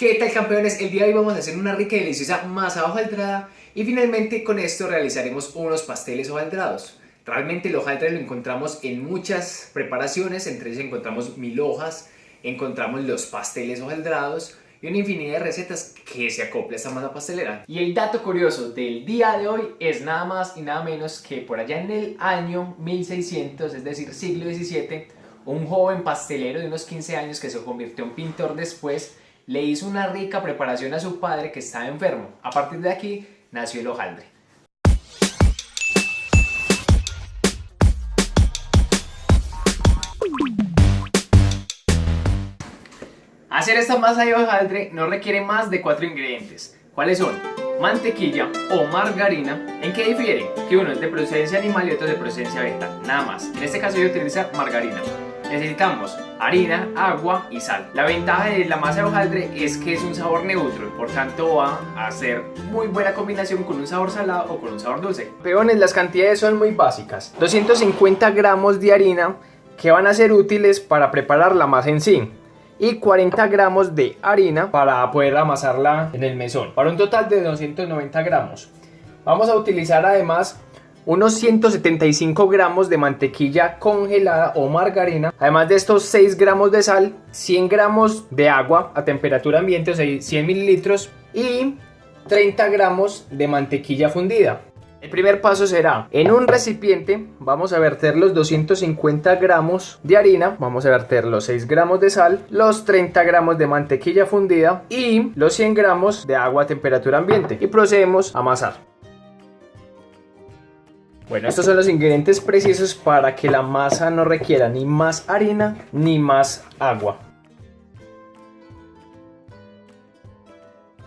¿Qué tal, campeones? El día de hoy vamos a hacer una rica y deliciosa masa hojaldrada y finalmente con esto realizaremos unos pasteles hojaldrados. Realmente el hojaldre lo encontramos en muchas preparaciones, entre ellas encontramos mil hojas, encontramos los pasteles hojaldrados y una infinidad de recetas que se acopla a esta masa pastelera. Y el dato curioso del día de hoy es nada más y nada menos que por allá en el año 1600, es decir, siglo XVII, un joven pastelero de unos 15 años que se convirtió en pintor después, le hizo una rica preparación a su padre que estaba enfermo. A partir de aquí nació el hojaldre. Hacer esta masa de hojaldre no requiere más de 4 ingredientes. ¿Cuáles son? Mantequilla o margarina. ¿En qué difieren? Que uno es de procedencia animal y otro es de procedencia vegetal. Nada más. En este caso yo voy a utilizar margarina. Necesitamos harina, agua y sal. La ventaja de la masa de hojaldre es que es un sabor neutro, por tanto va a ser muy buena combinación con un sabor salado o con un sabor dulce. Peones, las cantidades son muy básicas. 250 gramos de harina que van a ser útiles para preparar la masa en sí, y 40 gramos de harina para poder amasarla en el mesón, para un total de 290 gramos. Vamos a utilizar además unos 175 gramos de mantequilla congelada o margarina, además de estos 6 gramos de sal, 100 gramos de agua a temperatura ambiente, o sea 100 mililitros, y 30 gramos de mantequilla fundida. El primer paso será, en un recipiente vamos a verter los 250 gramos de harina, vamos a verter los 6 gramos de sal, los 30 gramos de mantequilla fundida y los 100 gramos de agua a temperatura ambiente, y procedemos a amasar. Bueno, estos son los ingredientes precisos para que la masa no requiera ni más harina ni más agua.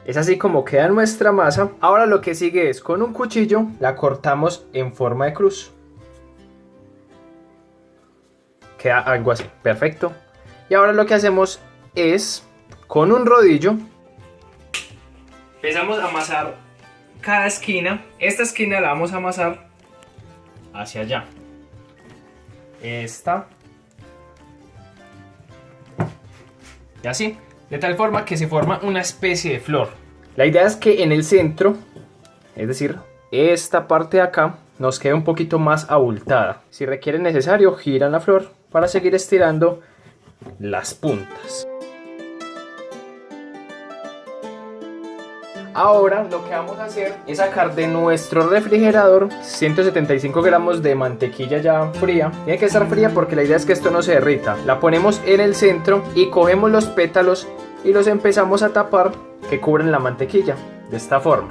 Es así como queda nuestra masa. Ahora lo que sigue es, con un cuchillo la cortamos en forma de cruz. Queda algo así, perfecto. Y ahora lo que hacemos es, con un rodillo, empezamos a amasar cada esquina. Esta esquina la vamos a amasar hacia allá, esta, y así, de tal forma que se forma una especie de flor. La idea es que en el centro, es decir, esta parte de acá, nos quede un poquito más abultada. Si requiere necesario, giran la flor para seguir estirando las puntas. Ahora lo que vamos a hacer es sacar de nuestro refrigerador 175 gramos de mantequilla ya fría. Tiene que estar fría porque la idea es que esto no se derrita. La ponemos en el centro y cogemos los pétalos y los empezamos a tapar, que cubren la mantequilla, de esta forma.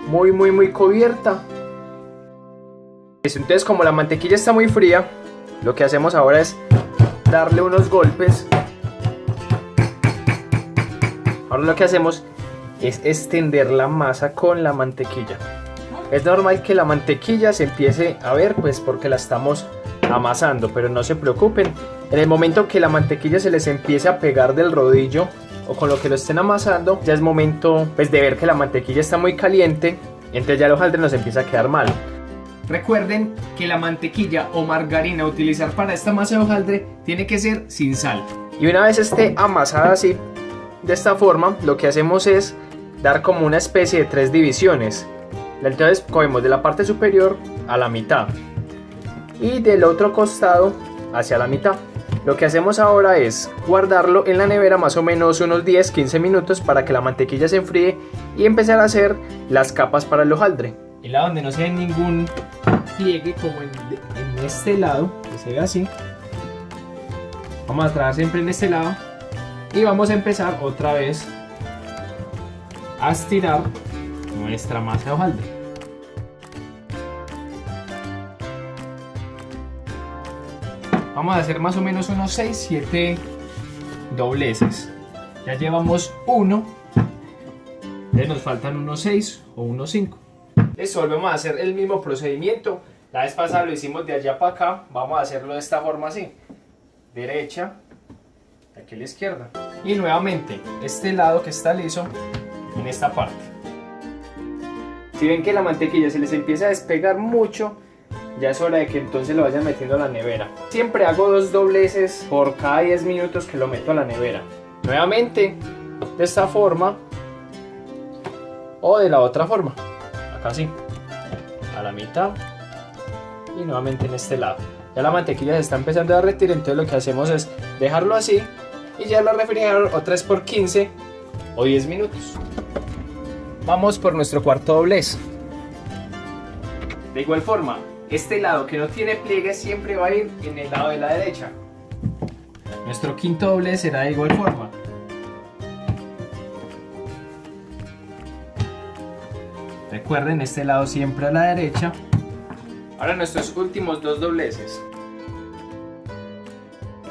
Muy cubierta. Entonces, como la mantequilla está muy fría, lo que hacemos ahora es darle unos golpes. Ahora lo que hacemos es extender la masa con la mantequilla. Es normal que la mantequilla se empiece a ver, pues porque la estamos amasando, pero no se preocupen. En el momento que la mantequilla se les empiece a pegar del rodillo o con lo que lo estén amasando, ya es momento pues de ver que la mantequilla está muy caliente, entonces ya el hojaldre nos empieza a quedar mal. Recuerden que la mantequilla o margarina a utilizar para esta masa de hojaldre tiene que ser sin sal. Y una vez esté amasada así, de esta forma, lo que hacemos es dar como una especie de 3 divisiones. Entonces cogemos de la parte superior a la mitad y del otro costado hacia la mitad. Lo que hacemos ahora es guardarlo en la nevera más o menos unos 10-15 minutos para que la mantequilla se enfríe y empezar a hacer las capas para el hojaldre. El lado donde no se ve ningún pliegue, como en este lado, que se ve así, vamos a trabajar siempre en este lado y vamos a empezar otra vez a estirar nuestra masa de hojaldre. Vamos a hacer más o menos unos 6-7 dobleces. Ya llevamos uno, ya nos faltan unos 6 o unos 5. Listo, volvemos a hacer el mismo procedimiento. La vez pasada lo hicimos de allá para acá, vamos a hacerlo de esta forma así. Derecha, aquí a la izquierda. Y nuevamente, este lado que está liso, en esta parte. Si ven que la mantequilla se les empieza a despegar mucho, ya es hora de que entonces lo vayan metiendo a la nevera. Siempre hago 2 dobleces por cada 10 minutos que lo meto a la nevera. Nuevamente de esta forma o de la otra forma, acá sí, a la mitad y nuevamente en este lado. Ya la mantequilla se está empezando a derretir, entonces lo que hacemos es dejarlo así y ya lo refrigerar otra vez por 15 o 10 minutos. Vamos por nuestro cuarto doblez. De igual forma, este lado que no tiene pliegue siempre va a ir en el lado de la derecha. Nuestro quinto doblez será de igual forma. Recuerden, este lado siempre a la derecha. Ahora nuestros últimos dos dobleces.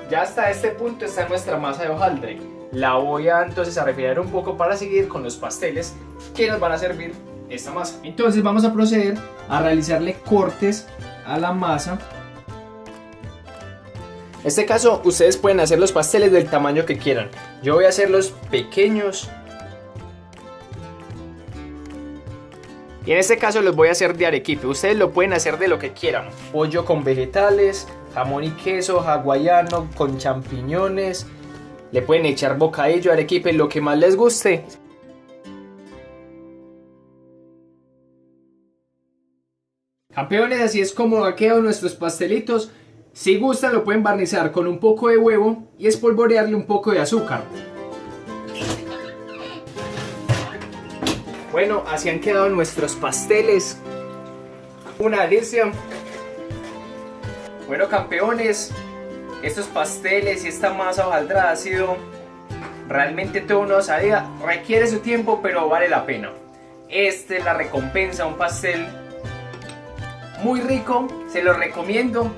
Ya hasta este punto está nuestra masa de hojaldre. La voy a entonces a refrigerar un poco para seguir con los pasteles que nos van a servir esta masa. Entonces vamos a proceder a realizarle cortes a la masa. En este caso ustedes pueden hacer los pasteles del tamaño que quieran. Yo voy a hacerlos pequeños. Y en este caso los voy a hacer de arequipe. Ustedes lo pueden hacer de lo que quieran. Pollo con vegetales, jamón y queso, hawaiano, con champiñones. Le pueden echar bocadillo, arequipe, lo que más les guste. Campeones, así es como han quedado nuestros pastelitos. Si gustan lo pueden barnizar con un poco de huevo y espolvorearle un poco de azúcar. Bueno, así han quedado nuestros pasteles. Una delicia. Bueno, campeones, estos pasteles y esta masa hojaldrada ha sido realmente toda una osadía. Requiere su tiempo, pero vale la pena. Esta es la recompensa, un pastel muy rico, se lo recomiendo.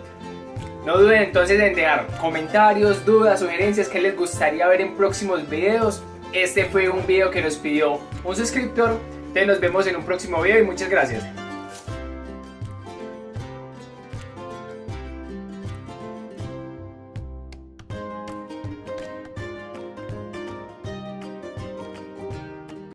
No duden entonces en dejar comentarios, dudas, sugerencias que les gustaría ver en próximos videos. Este fue un video que nos pidió un suscriptor. Entonces nos vemos en un próximo video y muchas gracias.